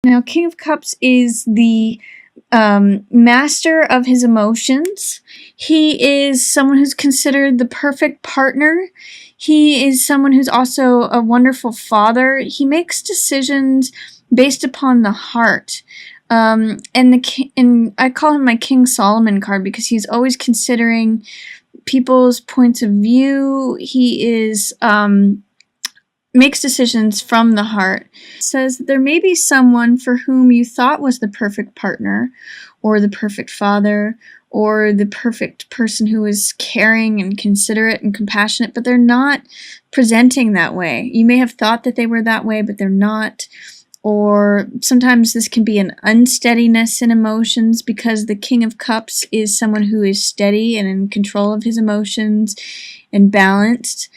Now, King of Cups is the master of his emotions. He is someone who's considered the perfect partner. He is someone who's also a wonderful father. He makes decisions based upon the heart. And I call him my King Solomon card because he's always considering people's points of view. He is makes decisions from the heart. It says that there may be someone for whom you thought was the perfect partner, or the perfect father, or the perfect person who is caring and considerate and compassionate, but they're not presenting that way. You may have thought that they were that way, but they're not. Or sometimes this can be an unsteadiness in emotions, because the King of Cups is someone who is steady and in control of his emotions and balanced.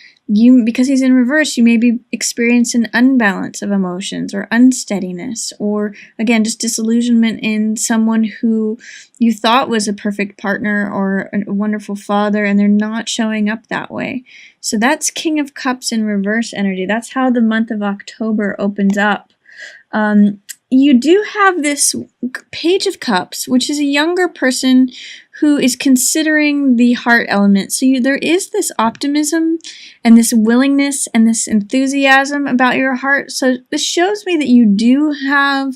Because he's in reverse, you may be experiencing an unbalance of emotions or unsteadiness, or again, just disillusionment in someone who you thought was a perfect partner or a wonderful father, and they're not showing up that way. So that's King of Cups in reverse energy. That's how the month of October opens up. You do have this Page of Cups, which is a younger person who is considering the heart element. So there is this optimism and this willingness and this enthusiasm about your heart. So this shows me that you do have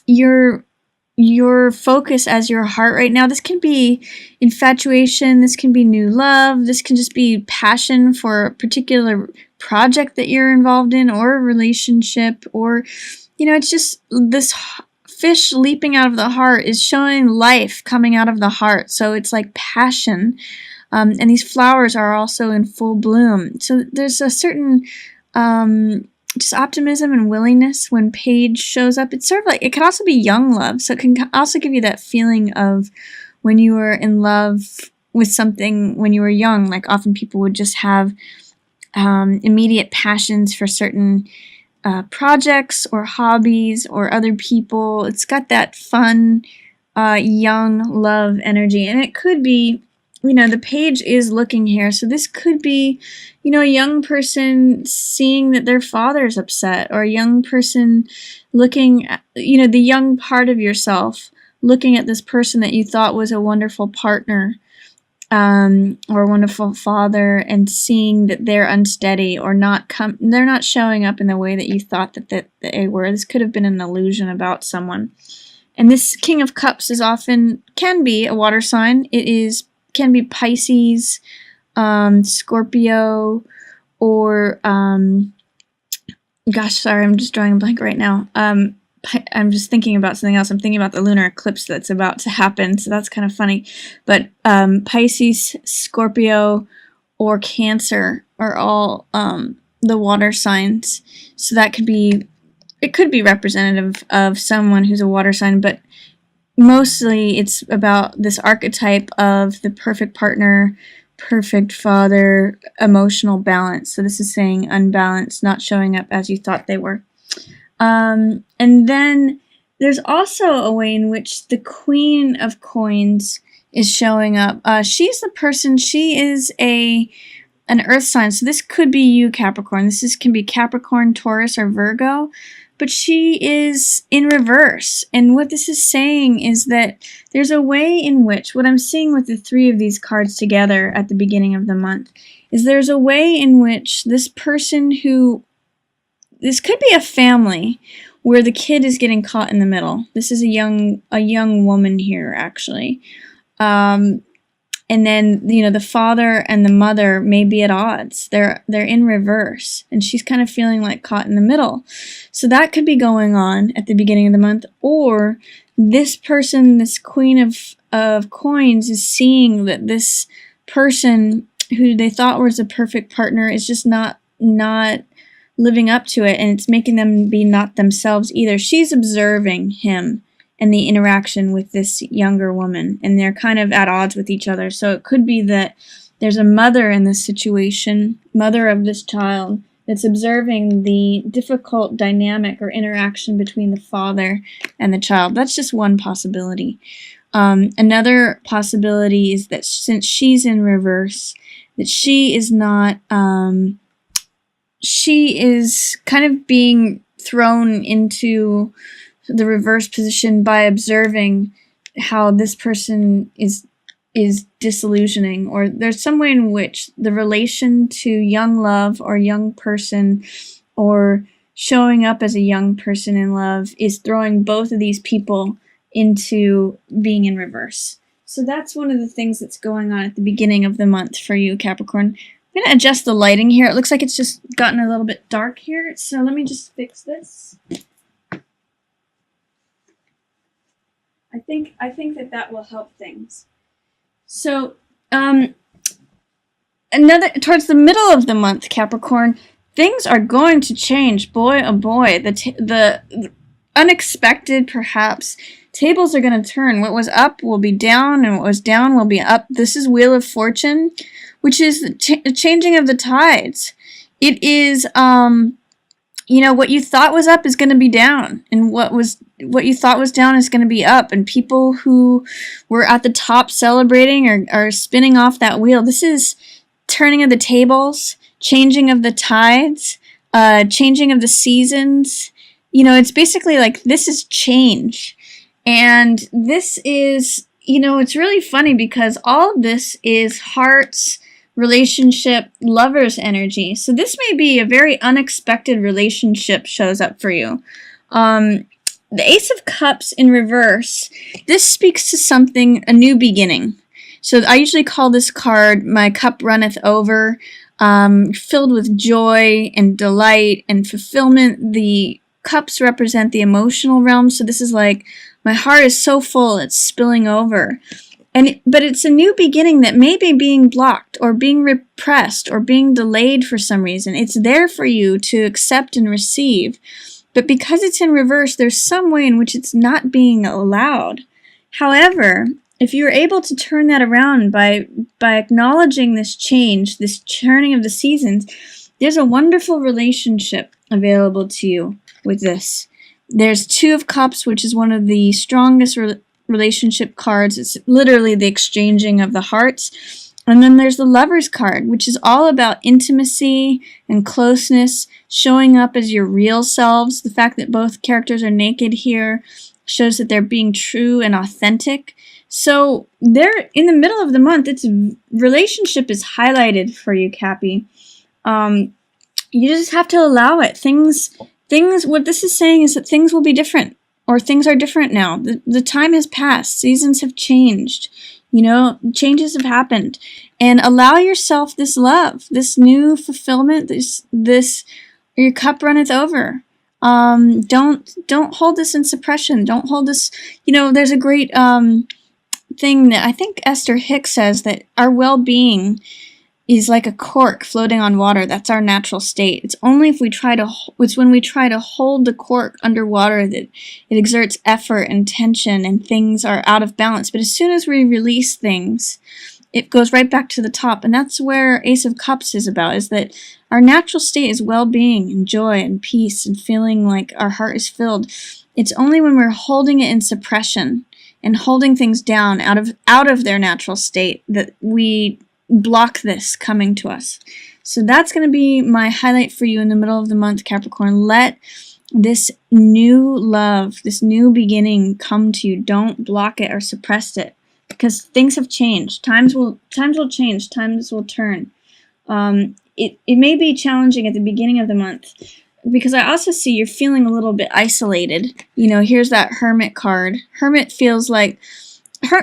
your focus as your heart right now. This can be infatuation, this can be new love, this can just be passion for a particular project that you're involved in, or a relationship, or it's just this fish leaping out of the heart is showing life coming out of the heart. So it's like passion. And these flowers are also in full bloom. So there's a certain just optimism and willingness when Page shows up. It's sort of like, it can also be young love. So it can also give you that feeling of when you were in love with something when you were young. Like often people would just have immediate passions for certain projects or hobbies or other people. It's got that fun, young love energy. And it could be, the Page is looking here. So this could be, a young person seeing that their father's upset, or a young person looking at, the young part of yourself looking at this person that you thought was a wonderful partner, or a wonderful father, and seeing that they're unsteady or they're not showing up in the way that you thought that they were. This could have been an illusion about someone. And this King of Cups can be a water sign. Can be Pisces, Scorpio, or gosh, sorry, I'm just drawing a blank right now. I'm just thinking about something else. I'm thinking about the lunar eclipse that's about to happen, so that's kind of funny. But Pisces, Scorpio, or Cancer are all the water signs. So it could be representative of someone who's a water sign, but mostly it's about this archetype of the perfect partner, perfect father, emotional balance. So this is saying unbalanced, not showing up as you thought they were. And then there's also a way in which the Queen of Coins is showing up. She's the person, she is an earth sign. So this could be you, Capricorn. Can be Capricorn, Taurus, or Virgo. But she is in reverse. And what this is saying is that there's a way in which, what I'm seeing with the three of these cards together at the beginning of the month, is there's a way in which this person this could be a family where the kid is getting caught in the middle. This is a young woman here, actually. And then, the father and the mother may be at odds. They're in reverse, and she's kind of feeling like caught in the middle. So that could be going on at the beginning of the month. Or this person, this Queen of Coins, is seeing that this person who they thought was a perfect partner is just not living up to it, and it's making them be not themselves either. She's observing him and the interaction with this younger woman, and they're kind of at odds with each other. So it could be that there's a mother in this situation, mother of this child, that's observing the difficult dynamic or interaction between the father and the child. That's just one possibility. Another possibility is that since she's in reverse, that she is not, she is kind of being thrown into the reverse position by observing how this person is disillusioning, or there's some way in which the relation to young love or young person or showing up as a young person in love is throwing both of these people into being in reverse. So that's one of the things that's going on at the beginning of the month for you, Capricorn. I'm going to adjust the lighting here. It looks like it's just gotten a little bit dark here, so let me just fix this. I think that will help things. So, towards the middle of the month, Capricorn, things are going to change. Boy, oh boy, the unexpected, perhaps, tables are going to turn. What was up will be down, and what was down will be up. This is Wheel of Fortune, which is the changing of the tides. It is, what you thought was up is going to be down, and what you thought was down is going to be up, and people who were at the top celebrating are spinning off that wheel. This is turning of the tables, changing of the tides, changing of the seasons. It's basically like this is change. And this is, it's really funny because all of this is hearts, relationship, lovers energy. So this may be a very unexpected relationship shows up for you. The Ace of Cups in reverse, this speaks to something, a new beginning. So I usually call this card, My Cup Runneth Over, filled with joy and delight and fulfillment. The cups represent the emotional realm, so this is like, my heart is so full, it's spilling over. But it's a new beginning that may be being blocked or being repressed or being delayed for some reason. It's there for you to accept and receive. But because it's in reverse, there's some way in which it's not being allowed. However, if you're able to turn that around by acknowledging this change, this turning of the seasons, there's a wonderful relationship available to you with this. There's Two of Cups, which is one of the strongest relationship cards. It's literally the exchanging of the hearts. And then there's the Lovers card, which is all about intimacy and closeness, showing up as your real selves. The fact that both characters are naked here shows that they're being true and authentic. So they're in the middle of the month. Its relationship is highlighted for you, Cappy. You just have to allow it. What this is saying is that things will be different, or things are different now. The time has passed. Seasons have changed. Changes have happened. And allow yourself this love, this new fulfillment, this your cup runneth over. Don't hold this in suppression. Don't hold this, there's a great thing that I think Esther Hicks says, that our well-being is like a cork floating on water. That's our natural state. It's only if it's when we try to hold the cork underwater that it exerts effort and tension and things are out of balance. But as soon as we release things, it goes right back to the top. And that's where Ace of Cups is about, is that our natural state is well-being and joy and peace and feeling like our heart is filled. It's only when we're holding it in suppression and holding things down out of their natural state that we block this coming to us. So that's going to be my highlight for you in the middle of the month, Capricorn. Let this new love, this new beginning come to you. Don't block it or suppress it, because things have changed. Times will change. Times will turn. It may be challenging at the beginning of the month, because I also see you're feeling a little bit isolated. Here's that Hermit card. Hermit feels like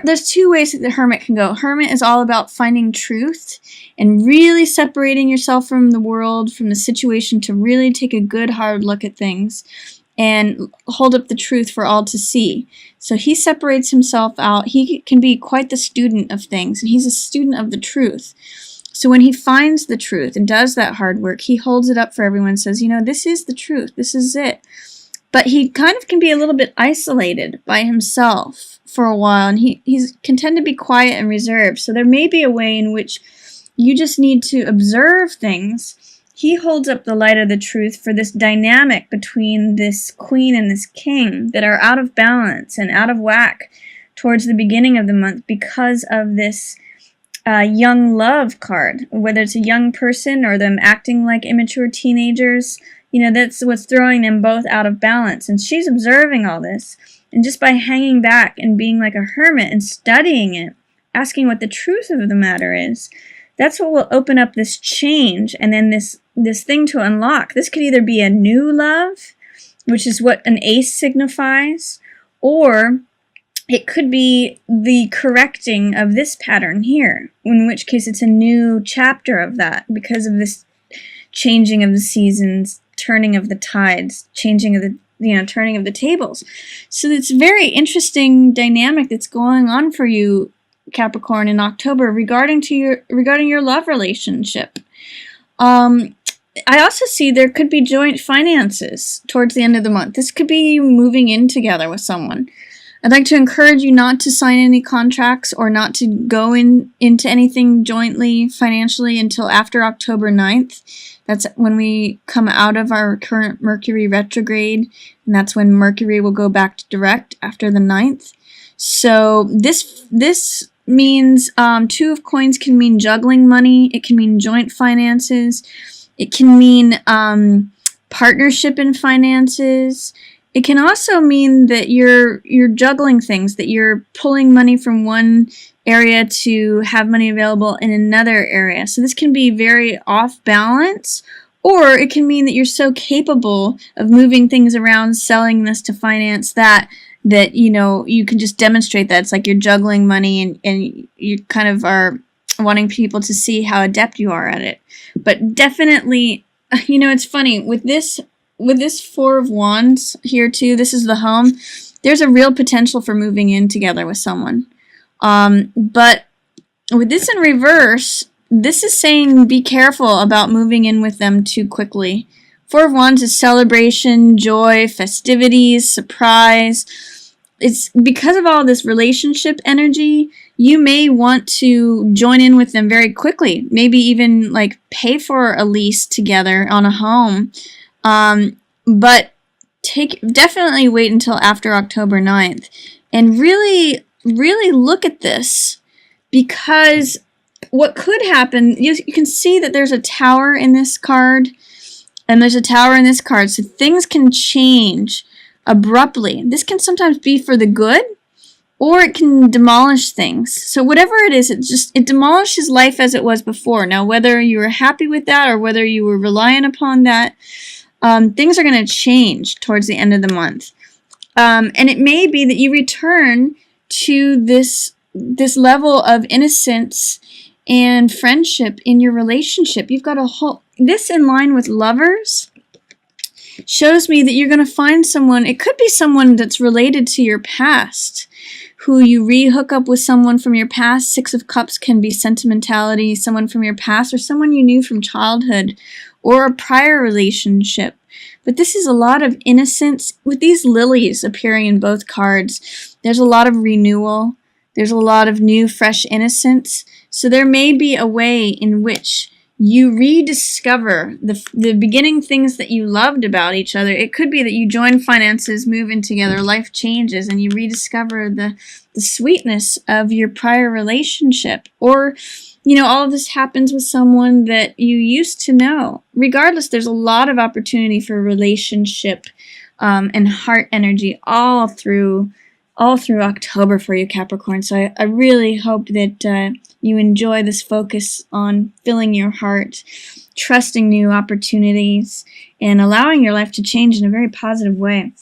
there's two ways that the Hermit can go. Hermit is all about finding truth and really separating yourself from the world, from the situation, to really take a good hard look at things and hold up the truth for all to see. So he separates himself out. He can be quite the student of things, and he's a student of the truth. So when he finds the truth and does that hard work, he holds it up for everyone and says, this is the truth. This is it. But he kind of can be a little bit isolated by himself for a while, and he's can tend to be quiet and reserved. So there may be a way in which you just need to observe things. He holds up the light of the truth for this dynamic between this queen and this king that are out of balance and out of whack towards the beginning of the month because of this young love card. Whether it's a young person or them acting like immature teenagers, That's what's throwing them both out of balance. And she's observing all this. And just by hanging back and being like a hermit and studying it, asking what the truth of the matter is, that's what will open up this change and then this thing to unlock. This could either be a new love, which is what an ace signifies, or it could be the correcting of this pattern here, in which case it's a new chapter of that because of this changing of the seasons, turning of the tides, changing of the turning of the tables. So it's a very interesting dynamic that's going on for you, Capricorn, in October regarding your love relationship. I also see there could be joint finances towards the end of the month. This could be you moving in together with someone. I'd like to encourage you not to sign any contracts or not to go into anything jointly financially until after October 9th. That's when we come out of our current Mercury retrograde, and that's when Mercury will go back to direct after the 9th. So this means Two of Coins can mean juggling money. It can mean joint finances. It can mean partnership in finances. It can also mean that you're juggling things, that you're pulling money from one area to have money available in another area. So this can be very off balance, or it can mean that you're so capable of moving things around, selling this to finance that you can just demonstrate that. It's like you're juggling money and you kind of are wanting people to see how adept you are at it. But definitely, it's funny with this Four of Wands here too. This is the home. There's a real potential for moving in together with someone. But with this in reverse, this is saying be careful about moving in with them too quickly. Four of Wands is celebration, joy, festivities, surprise. It's because of all this relationship energy, you may want to join in with them very quickly. Maybe even like pay for a lease together on a home. But definitely wait until after October 9th and really look at this, because what could happen, you can see that there's a tower in this card and there's a tower in this card, so things can change abruptly. This can sometimes be for the good, or it can demolish things. So whatever it is, it demolishes life as it was before. Now, whether you were happy with that or whether you were reliant upon that, things are going to change towards the end of the month. And it may be that you return to this level of innocence and friendship in your relationship. You've got this in line with lovers shows me that you're going to find someone. It could be someone that's related to your past, who you re-hook up with someone from your past. Six of Cups can be sentimentality, someone from your past, or someone you knew from childhood, or a prior relationship. But this is a lot of innocence. With these lilies appearing in both cards, there's a lot of renewal. There's a lot of new, fresh innocence. So there may be a way in which you rediscover the beginning things that you loved about each other. It could be that you join finances, move in together, life changes, and you rediscover the sweetness of your prior relationship. Or all of this happens with someone that you used to know. Regardless, there's a lot of opportunity for relationship and heart energy all through October for you, Capricorn. So I really hope that you enjoy this focus on filling your heart, trusting new opportunities, and allowing your life to change in a very positive way.